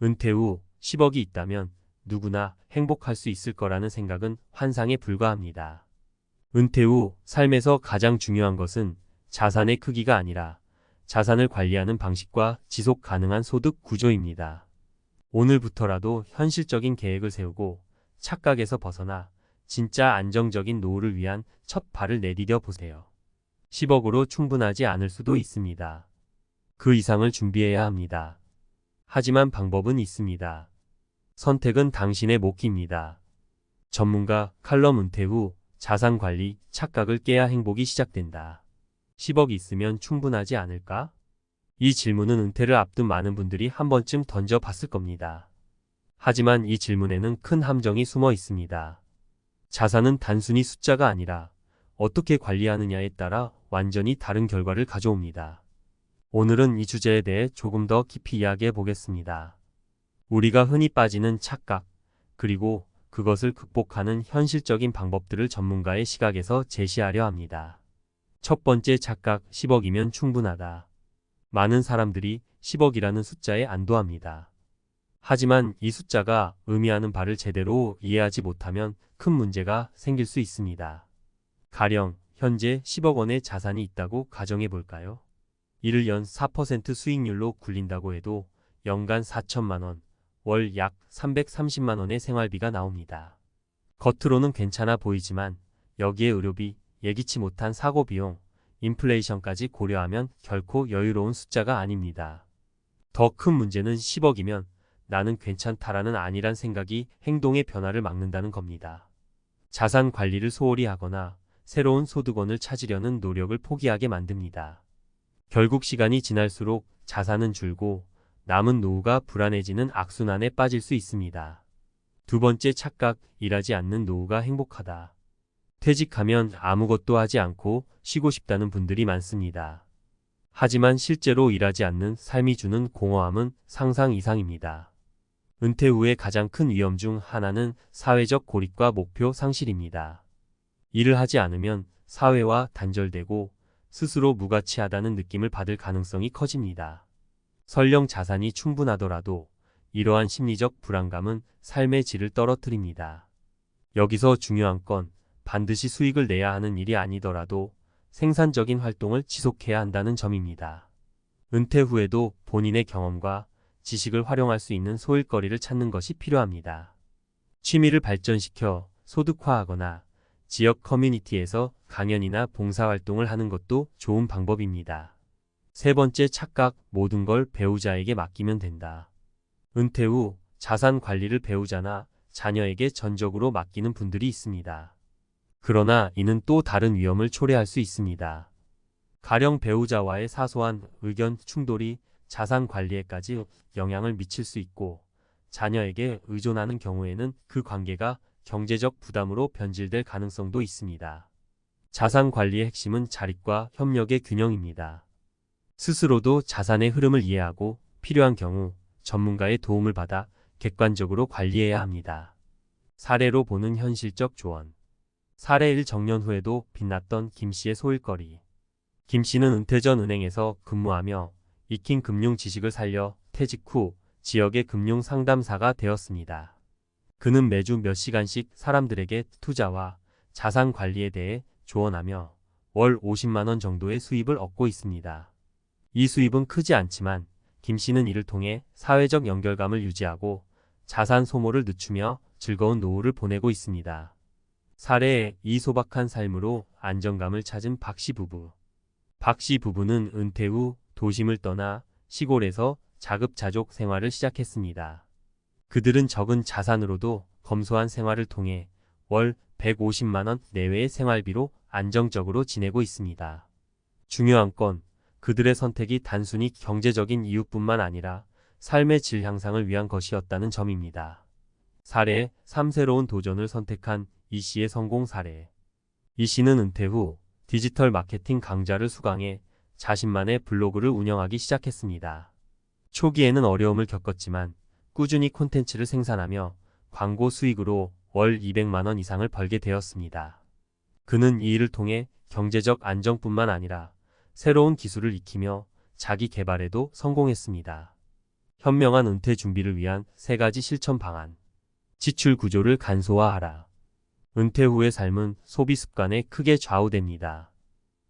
은퇴 후 10억이 있다면 누구나 행복할 수 있을 거라는 생각은 환상에 불과합니다. 은퇴 후 삶에서 가장 중요한 것은 자산의 크기가 아니라 자산을 관리하는 방식과 지속 가능한 소득 구조입니다. 오늘부터라도 현실적인 계획을 세우고 착각에서 벗어나 진짜 안정적인 노후를 위한 첫 발을 내디뎌 보세요. 10억으로 충분하지 않을 수도 있습니다. 그 이상을 준비해야 합니다. 하지만 방법은 있습니다. 선택은 당신의 몫입니다. 전문가 칼럼. 은퇴 후 자산 관리 착각을 깨야 행복이 시작된다. 10억 있으면 충분하지 않을까? 이 질문은 은퇴를 앞둔 많은 분들이 한 번쯤 던져봤을 겁니다. 하지만 이 질문에는 큰 함정이 숨어 있습니다. 자산은 단순히 숫자가 아니라 어떻게 관리하느냐에 따라 완전히 다른 결과를 가져옵니다. 오늘은 이 주제에 대해 조금 더 깊이 이야기해 보겠습니다. 우리가 흔히 빠지는 착각, 그리고 그것을 극복하는 현실적인 방법들을 전문가의 시각에서 제시하려 합니다. 첫 번째 착각, 10억이면 충분하다. 많은 사람들이 10억이라는 숫자에 안도합니다. 하지만 이 숫자가 의미하는 바를 제대로 이해하지 못하면 큰 문제가 생길 수 있습니다. 가령 현재 10억 원의 자산이 있다고 가정해 볼까요? 이를 연 4% 수익률로 굴린다고 해도 연간 4천만 원, 월 약 330만 원의 생활비가 나옵니다. 겉으로는 괜찮아 보이지만 여기에 의료비, 예기치 못한 사고비용, 인플레이션까지 고려하면 결코 여유로운 숫자가 아닙니다. 더 큰 문제는 10억이면 나는 괜찮다라는 아니란 생각이 행동의 변화를 막는다는 겁니다. 자산 관리를 소홀히 하거나 새로운 소득원을 찾으려는 노력을 포기하게 만듭니다. 결국 시간이 지날수록 자산은 줄고 남은 노후가 불안해지는 악순환에 빠질 수 있습니다. 두 번째 착각, 일하지 않는 노후가 행복하다. 퇴직하면 아무것도 하지 않고 쉬고 싶다는 분들이 많습니다. 하지만 실제로 일하지 않는 삶이 주는 공허함은 상상 이상입니다. 은퇴 후의 가장 큰 위험 중 하나는 사회적 고립과 목표 상실입니다. 일을 하지 않으면 사회와 단절되고 스스로 무가치하다는 느낌을 받을 가능성이 커집니다. 설령 자산이 충분하더라도 이러한 심리적 불안감은 삶의 질을 떨어뜨립니다. 여기서 중요한 건 반드시 수익을 내야 하는 일이 아니더라도 생산적인 활동을 지속해야 한다는 점입니다. 은퇴 후에도 본인의 경험과 지식을 활용할 수 있는 소일거리를 찾는 것이 필요합니다. 취미를 발전시켜 소득화하거나 지역 커뮤니티에서 강연이나 봉사활동을 하는 것도 좋은 방법입니다. 세 번째 착각, 모든 걸 배우자에게 맡기면 된다. 은퇴 후 자산 관리를 배우자나 자녀에게 전적으로 맡기는 분들이 있습니다. 그러나 이는 또 다른 위험을 초래할 수 있습니다. 가령 배우자와의 사소한 의견 충돌이 자산 관리에까지 영향을 미칠 수 있고, 자녀에게 의존하는 경우에는 그 관계가 경제적 부담으로 변질될 가능성도 있습니다. 자산 관리의 핵심은 자립과 협력의 균형입니다. 스스로도 자산의 흐름을 이해하고 필요한 경우 전문가의 도움을 받아 객관적으로 관리해야 합니다. 사례로 보는 현실적 조언. 사례 1 정년 후에도 빛났던 김 씨의 소일거리. 김 씨는 은퇴 전 은행에서 근무하며 익힌 금융 지식을 살려 퇴직 후 지역의 금융 상담사가 되었습니다. 그는 매주 몇 시간씩 사람들에게 투자와 자산 관리에 대해 조언하며 월 50만 원 정도의 수입을 얻고 있습니다. 이 수입은 크지 않지만 김 씨는 이를 통해 사회적 연결감을 유지하고 자산 소모를 늦추며 즐거운 노후를 보내고 있습니다. 사례 2 소박한 삶으로 안정감을 찾은 박 씨 부부. 박 씨 부부는 은퇴 후 도심을 떠나 시골에서 자급자족 생활을 시작했습니다. 그들은 적은 자산으로도 검소한 생활을 통해 월 150만 원 내외의 생활비로 안정적으로 지내고 있습니다. 중요한 건 그들의 선택이 단순히 경제적인 이유뿐만 아니라 삶의 질 향상을 위한 것이었다는 점입니다. 사례 3 새로운 도전을 선택한 이 씨의 성공 사례. 이 씨는 은퇴 후 디지털 마케팅 강좌를 수강해 자신만의 블로그를 운영하기 시작했습니다. 초기에는 어려움을 겪었지만 꾸준히 콘텐츠를 생산하며 광고 수익으로 월 200만 원 이상을 벌게 되었습니다. 그는 이 일을 통해 경제적 안정뿐만 아니라 새로운 기술을 익히며 자기 개발에도 성공했습니다. 현명한 은퇴 준비를 위한 3가지 실천 방안. 지출 구조를 간소화하라. 은퇴 후의 삶은 소비 습관에 크게 좌우됩니다.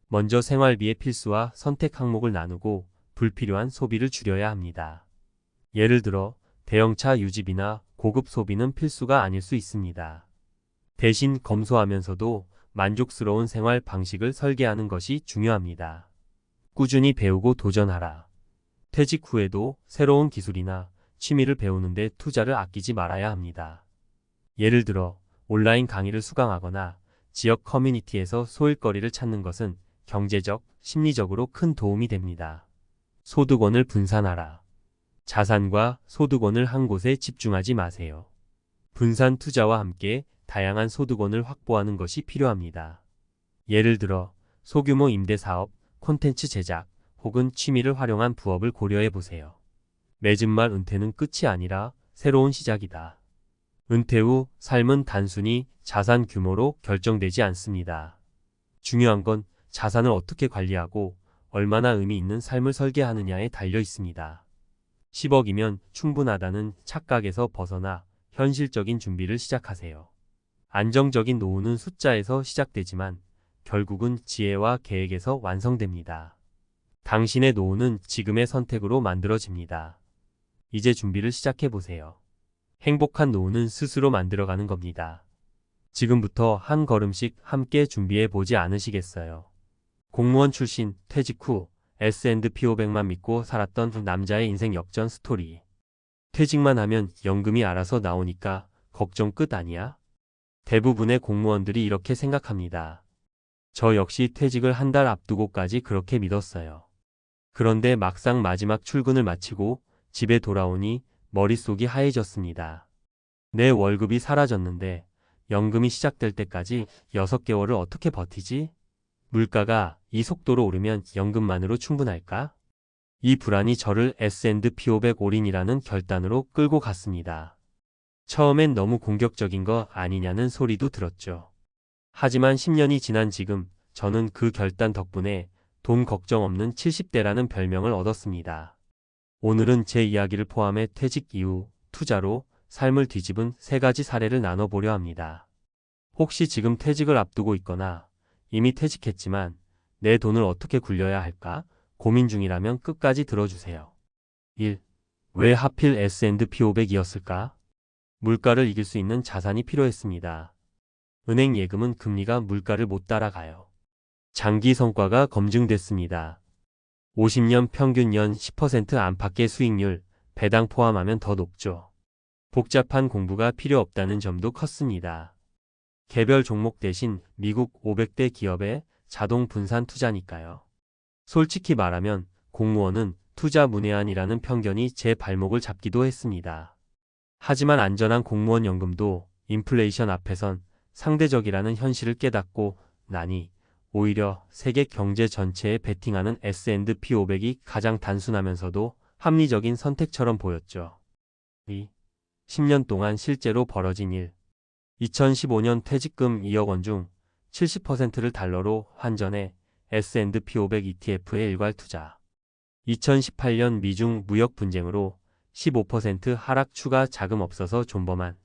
먼저 생활비의 필수와 선택 항목을 나누고 불필요한 소비를 줄여야 합니다. 예를 들어 대형차 유지비나 고급 소비는 필수가 아닐 수 있습니다. 대신 검소하면서도 만족스러운 생활 방식을 설계하는 것이 중요합니다. 꾸준히 배우고 도전하라. 퇴직 후에도 새로운 기술이나 취미를 배우는데 투자를 아끼지 말아야 합니다. 예를 들어 온라인 강의를 수강하거나 지역 커뮤니티에서 소일거리를 찾는 것은 경제적, 심리적으로 큰 도움이 됩니다. 소득원을 분산하라. 자산과 소득원을 한 곳에 집중하지 마세요. 분산 투자와 함께 다양한 소득원을 확보하는 것이 필요합니다. 예를 들어 소규모 임대사업, 콘텐츠 제작, 혹은 취미를 활용한 부업을 고려해 보세요. 맺은 말 은퇴는 끝이 아니라 새로운 시작이다. 은퇴 후 삶은 단순히 자산 규모로 결정되지 않습니다. 중요한 건 자산을 어떻게 관리하고 얼마나 의미 있는 삶을 설계하느냐에 달려 있습니다. 10억이면 충분하다는 착각에서 벗어나 현실적인 준비를 시작하세요. 안정적인 노후는 숫자에서 시작되지만 결국은 지혜와 계획에서 완성됩니다. 당신의 노후는 지금의 선택으로 만들어집니다. 이제 준비를 시작해보세요. 행복한 노후는 스스로 만들어가는 겁니다. 지금부터 한 걸음씩 함께 준비해보지 않으시겠어요? 공무원 출신, 퇴직 후 S&P 500만 믿고 살았던 남자의 인생 역전 스토리. 퇴직만 하면 연금이 알아서 나오니까 걱정 끝 아니야? 대부분의 공무원들이 이렇게 생각합니다. 저 역시 퇴직을 한 달 앞두고까지 그렇게 믿었어요. 그런데 막상 마지막 출근을 마치고 집에 돌아오니 머릿속이 하얘졌습니다. 내 월급이 사라졌는데 연금이 시작될 때까지 6개월을 어떻게 버티지? 물가가 이 속도로 오르면 연금만으로 충분할까? 이 불안이 저를 S&P 500 올인이라는 결단으로 끌고 갔습니다. 처음엔 너무 공격적인 거 아니냐는 소리도 들었죠. 하지만 10년이 지난 지금 저는 그 결단 덕분에 돈 걱정 없는 70대라는 별명을 얻었습니다. 오늘은 제 이야기를 포함해 퇴직 이후 투자로 삶을 뒤집은 3가지 사례를 나눠보려 합니다. 혹시 지금 퇴직을 앞두고 있거나 이미 퇴직했지만 내 돈을 어떻게 굴려야 할까 고민 중이라면 끝까지 들어주세요. 1. 왜 하필 S&P 500이었을까? 물가를 이길 수 있는 자산이 필요했습니다. 은행 예금은 금리가 물가를 못 따라가요. 장기 성과가 검증됐습니다. 50년 평균 연 10% 안팎의 수익률, 배당 포함하면 더 높죠. 복잡한 공부가 필요 없다는 점도 컸습니다. 개별 종목 대신 미국 500대 기업의 자동 분산 투자니까요. 솔직히 말하면 공무원은 투자 문외한이라는 편견이 제 발목을 잡기도 했습니다. 하지만 안전한 공무원 연금도 인플레이션 앞에선 상대적이라는 현실을 깨닫고 나니 오히려 세계 경제 전체에 베팅하는 S&P 500이 가장 단순하면서도 합리적인 선택처럼 보였죠. 10년 동안 실제로 벌어진 일. 2015년 퇴직금 2억 원 중 70%를 달러로 환전해 S&P 500 ETF에 일괄 투자. 2018년 미중 무역 분쟁으로 15% 하락 추가 자금 없어서 존버만.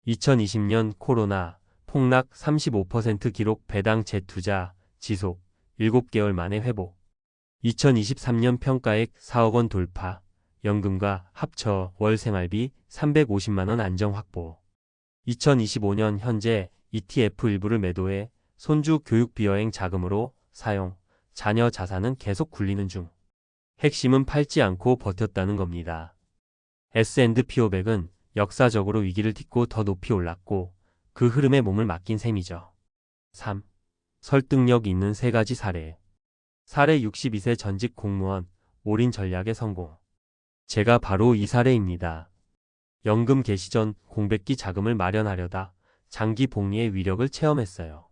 2020년 코로나 폭락 35% 기록 배당 재투자 지속 7개월 만에 회복. 2023년 평가액 4억 원 돌파. 연금과 합쳐 월 생활비 350만 원 안정 확보. 2025년 현재 ETF 일부를 매도해 손주 교육비 여행 자금으로 사용. 자녀 자산은 계속 굴리는 중. 핵심은 팔지 않고 버텼다는 겁니다. S&P 500은 역사적으로 위기를 딛고 더 높이 올랐고 그 흐름에 몸을 맡긴 셈이죠. 3. 설득력 있는 3가지 사례. 사례 62세 전직 공무원 올인 전략의 성공. 제가 바로 이 사례입니다. 연금 개시 전 공백기 자금을 마련하려다 장기 복리의 위력을 체험했어요.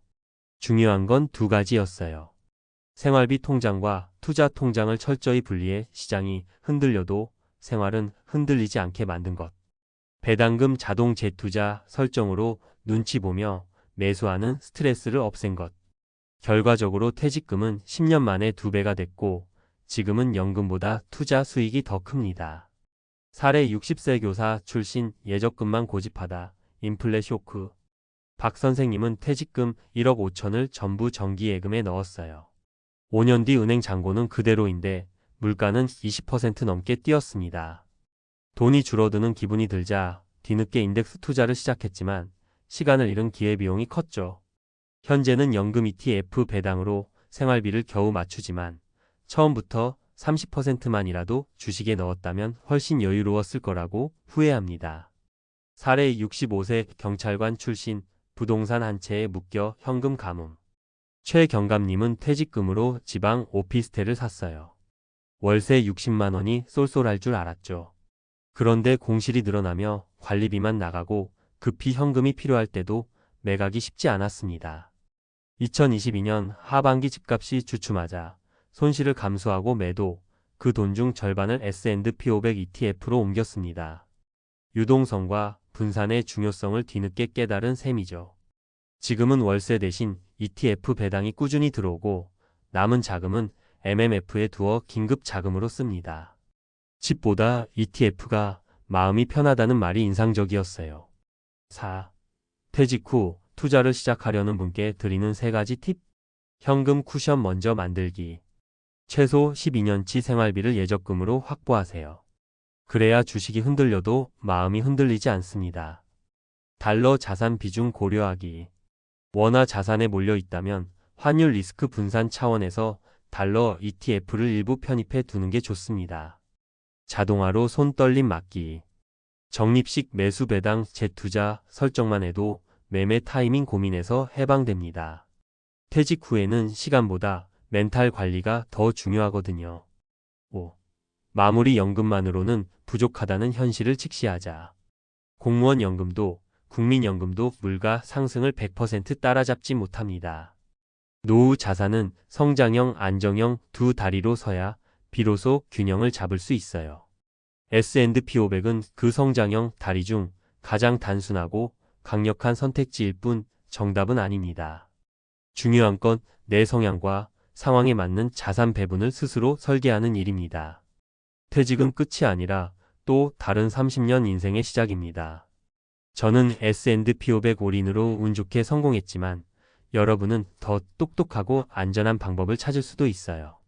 중요한 건 2가지였어요. 생활비 통장과 투자 통장을 철저히 분리해 시장이 흔들려도 생활은 흔들리지 않게 만든 것. 배당금 자동 재투자 설정으로 눈치 보며 매수하는 스트레스를 없앤 것. 결과적으로 퇴직금은 10년 만에 2배가 됐고 지금은 연금보다 투자 수익이 더 큽니다. 사례 60세 교사 출신 예적금만 고집하다 인플레 쇼크. 박 선생님은 퇴직금 1억 5천을 전부 정기예금에 넣었어요. 5년 뒤 은행 잔고는 그대로인데 물가는 20% 넘게 뛰었습니다. 돈이 줄어드는 기분이 들자 뒤늦게 인덱스 투자를 시작했지만 시간을 잃은 기회비용이 컸죠. 현재는 연금 ETF 배당으로 생활비를 겨우 맞추지만 처음부터 30%만이라도 주식에 넣었다면 훨씬 여유로웠을 거라고 후회합니다. 사례 65세 경찰관 출신 부동산 한 채에 묶여 현금 감음. 최 경감님은 퇴직금으로 지방 오피스텔을 샀어요. 월세 60만 원이 쏠쏠할 줄 알았죠. 그런데 공실이 늘어나며 관리비만 나가고 급히 현금이 필요할 때도 매각이 쉽지 않았습니다. 2022년 하반기 집값이 주춤하자 손실을 감수하고 매도, 그 돈 중 절반을 S&P 500 ETF로 옮겼습니다. 유동성과 분산의 중요성을 뒤늦게 깨달은 셈이죠. 지금은 월세 대신 ETF 배당이 꾸준히 들어오고 남은 자금은 MMF에 두어 긴급 자금으로 씁니다. 집보다 ETF가 마음이 편하다는 말이 인상적이었어요. 4. 퇴직 후 투자를 시작하려는 분께 드리는 3가지 팁. 현금 쿠션 먼저 만들기. 최소 12년치 생활비를 예적금으로 확보하세요. 그래야 주식이 흔들려도 마음이 흔들리지 않습니다. 달러 자산 비중 고려하기. 원화 자산에 몰려 있다면 환율 리스크 분산 차원에서 달러 ETF를 일부 편입해 두는 게 좋습니다. 자동화로 손떨림 막기. 적립식 매수 배당 재투자 설정만 해도 매매 타이밍 고민에서 해방됩니다. 퇴직 후에는 시간보다 멘탈 관리가 더 중요하거든요. 5. 마무리 연금만으로는 부족하다는 현실을 직시하자. 공무원 연금도 국민연금도 물가 상승을 100% 따라잡지 못합니다. 노후 자산은 성장형, 안정형 두 다리로 서야 비로소 균형을 잡을 수 있어요. S&P 500은 그 성장형 다리 중 가장 단순하고 강력한 선택지일 뿐 정답은 아닙니다. 중요한 건 내 성향과 상황에 맞는 자산 배분을 스스로 설계하는 일입니다. 퇴직은 끝이 아니라 또 다른 30년 인생의 시작입니다. 저는 S&P 500 올인으로 운 좋게 성공했지만 여러분은 더 똑똑하고 안전한 방법을 찾을 수도 있어요.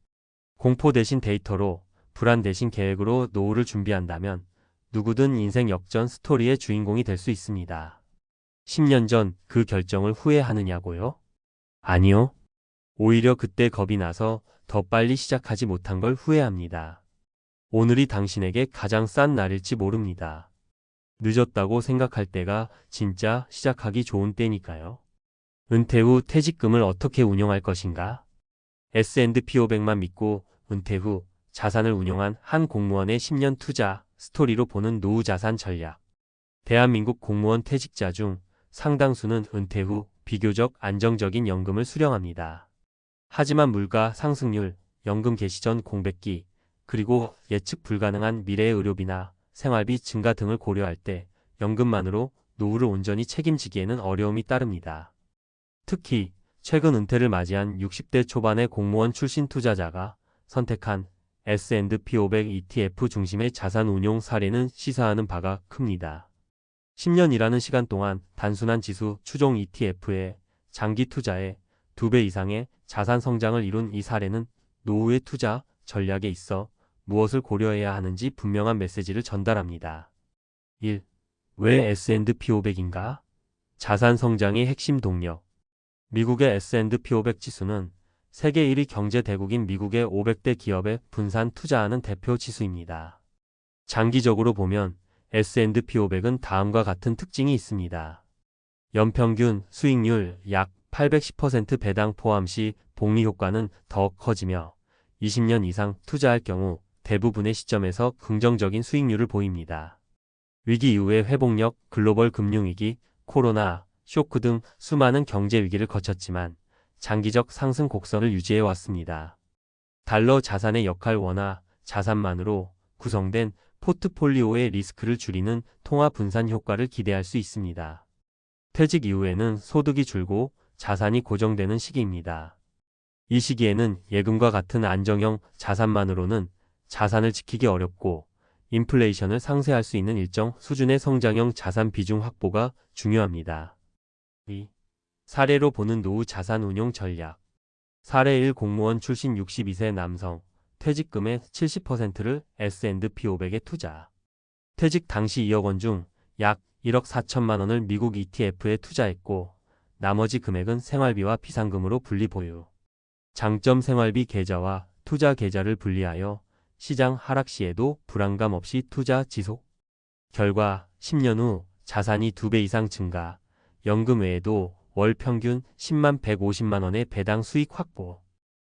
공포 대신 데이터로, 불안 대신 계획으로 노후를 준비한다면 누구든 인생 역전 스토리의 주인공이 될 수 있습니다. 10년 전 그 결정을 후회하느냐고요? 아니요. 오히려 그때 겁이 나서 더 빨리 시작하지 못한 걸 후회합니다. 오늘이 당신에게 가장 싼 날일지 모릅니다. 늦었다고 생각할 때가 진짜 시작하기 좋은 때니까요. 은퇴 후 퇴직금을 어떻게 운용할 것인가? S&P 500만 믿고 은퇴 후 자산을 운용한 한 공무원의 10년 투자 스토리로 보는 노후 자산 전략. 대한민국 공무원 퇴직자 중 상당수는 은퇴 후 비교적 안정적인 연금을 수령합니다. 하지만 물가 상승률, 연금 개시 전 공백기, 그리고 예측 불가능한 미래의 의료비나 생활비 증가 등을 고려할 때 연금만으로 노후를 온전히 책임지기에는 어려움이 따릅니다. 특히 최근 은퇴를 맞이한 60대 초반의 공무원 출신 투자자가 선택한 S&P 500 ETF 중심의 자산 운용 사례는 시사하는 바가 큽니다. 10년이라는 시간 동안 단순한 지수 추종 ETF에 장기 투자에 2배 이상의 자산 성장을 이룬 이 사례는 노후의 투자 전략에 있어 무엇을 고려해야 하는지 분명한 메시지를 전달합니다. 1. 왜 S&P 500인가? 자산 성장의 핵심 동력. 미국의 S&P 500 지수는 세계 1위 경제 대국인 미국의 500대 기업에 분산 투자하는 대표 지수입니다. 장기적으로 보면 S&P 500은 다음과 같은 특징이 있습니다. 연평균 수익률 약 810% 배당 포함 시 복리 효과는 더 커지며 20년 이상 투자할 경우 대부분의 시점에서 긍정적인 수익률을 보입니다. 위기 이후의 회복력, 글로벌 금융위기, 코로나, 쇼크 등 수많은 경제 위기를 거쳤지만 장기적 상승 곡선을 유지해 왔습니다. 달러 자산의 역할 원화 자산만으로 구성된 포트폴리오의 리스크를 줄이는 통화 분산 효과를 기대할 수 있습니다. 퇴직 이후에는 소득이 줄고 자산이 고정되는 시기입니다. 이 시기에는 예금과 같은 안정형 자산만으로는 자산을 지키기 어렵고 인플레이션을 상쇄할 수 있는 일정 수준의 성장형 자산 비중 확보가 중요합니다. 2. 사례로 보는 노후 자산 운용 전략. 사례 1 공무원 출신 62세 남성, 퇴직금의 70%를 S&P 500에 투자. 퇴직 당시 2억 원 중 약 1억 4천만 원을 미국 ETF에 투자했고 나머지 금액은 생활비와 비상금으로 분리 보유. 장점 생활비 계좌와 투자 계좌를 분리하여 시장 하락 시에도 불안감 없이 투자 지속. 결과 10년 후 자산이 2배 이상 증가, 연금 외에도 월 평균 10만 150만 원의 배당 수익 확보.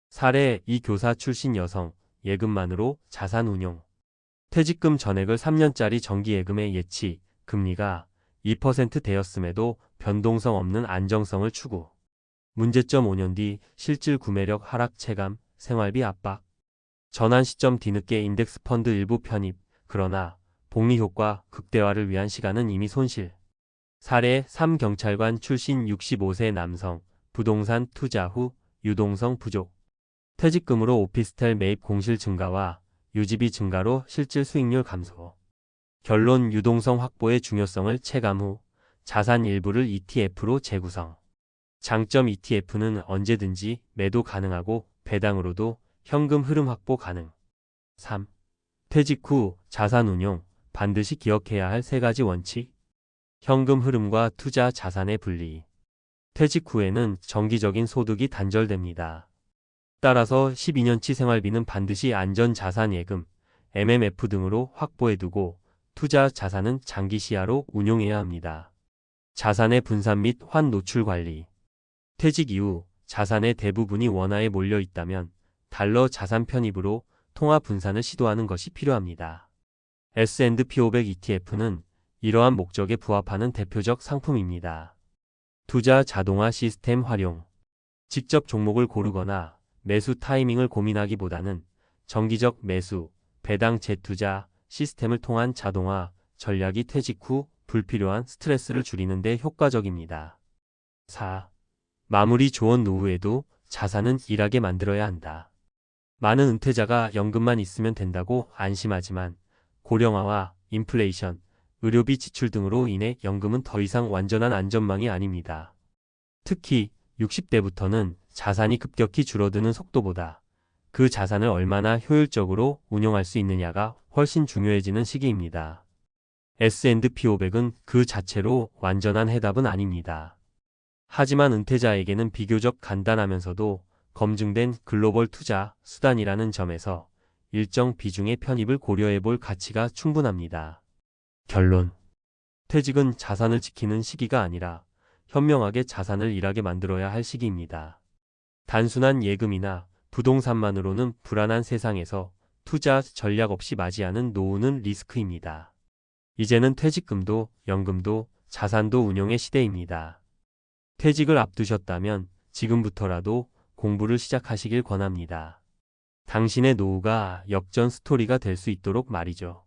사례 2 교사 출신 여성, 예금만으로 자산 운용. 퇴직금 전액을 3년짜리 정기예금에 예치, 금리가 2%대였음에도 변동성 없는 안정성을 추구. 문제점 5년 뒤 실질 구매력 하락 체감, 생활비 압박. 전환 시점 뒤늦게 인덱스 펀드 일부 편입, 그러나 복리 효과 극대화를 위한 시간은 이미 손실. 사례 3 경찰관 출신 65세 남성, 부동산 투자 후 유동성 부족. 퇴직금으로 오피스텔 매입 공실 증가와 유지비 증가로 실질 수익률 감소. 결론 유동성 확보의 중요성을 체감 후 자산 일부를 ETF로 재구성. 장점 ETF는 언제든지 매도 가능하고 배당으로도 현금 흐름 확보 가능. 3. 퇴직 후 자산 운용, 반드시 기억해야 할 3가지 원칙. 현금 흐름과 투자 자산의 분리. 퇴직 후에는 정기적인 소득이 단절됩니다. 따라서 12년치 생활비는 반드시 안전자산 예금, MMF 등으로 확보해두고 투자 자산은 장기 시야로 운용해야 합니다. 자산의 분산 및 환 노출 관리. 퇴직 이후 자산의 대부분이 원화에 몰려 있다면 달러 자산 편입으로 통화 분산을 시도하는 것이 필요합니다. S&P 500 ETF는 이러한 목적에 부합하는 대표적 상품입니다. 투자 자동화 시스템 활용. 직접 종목을 고르거나 매수 타이밍을 고민하기보다는 정기적 매수, 배당 재투자 시스템을 통한 자동화 전략이 퇴직 후 불필요한 스트레스를 줄이는 데 효과적입니다. 4. 마무리 조언 노후에도 자산은 일하게 만들어야 한다. 많은 은퇴자가 연금만 있으면 된다고 안심하지만 고령화와 인플레이션, 의료비 지출 등으로 인해 연금은 더 이상 완전한 안전망이 아닙니다. 특히 60대부터는 자산이 급격히 줄어드는 속도보다 그 자산을 얼마나 효율적으로 운용할 수 있느냐가 훨씬 중요해지는 시기입니다. S&P 500은 그 자체로 완전한 해답은 아닙니다. 하지만 은퇴자에게는 비교적 간단하면서도 검증된 글로벌 투자 수단이라는 점에서 일정 비중의 편입을 고려해 볼 가치가 충분합니다. 결론. 퇴직은 자산을 지키는 시기가 아니라 현명하게 자산을 일하게 만들어야 할 시기입니다. 단순한 예금이나 부동산만으로는 불안한 세상에서 투자 전략 없이 맞이하는 노후는 리스크입니다. 이제는 퇴직금도 연금도 자산도 운용의 시대입니다. 퇴직을 앞두셨다면 지금부터라도 공부를 시작하시길 권합니다. 당신의 노후가 역전 스토리가 될 수 있도록 말이죠.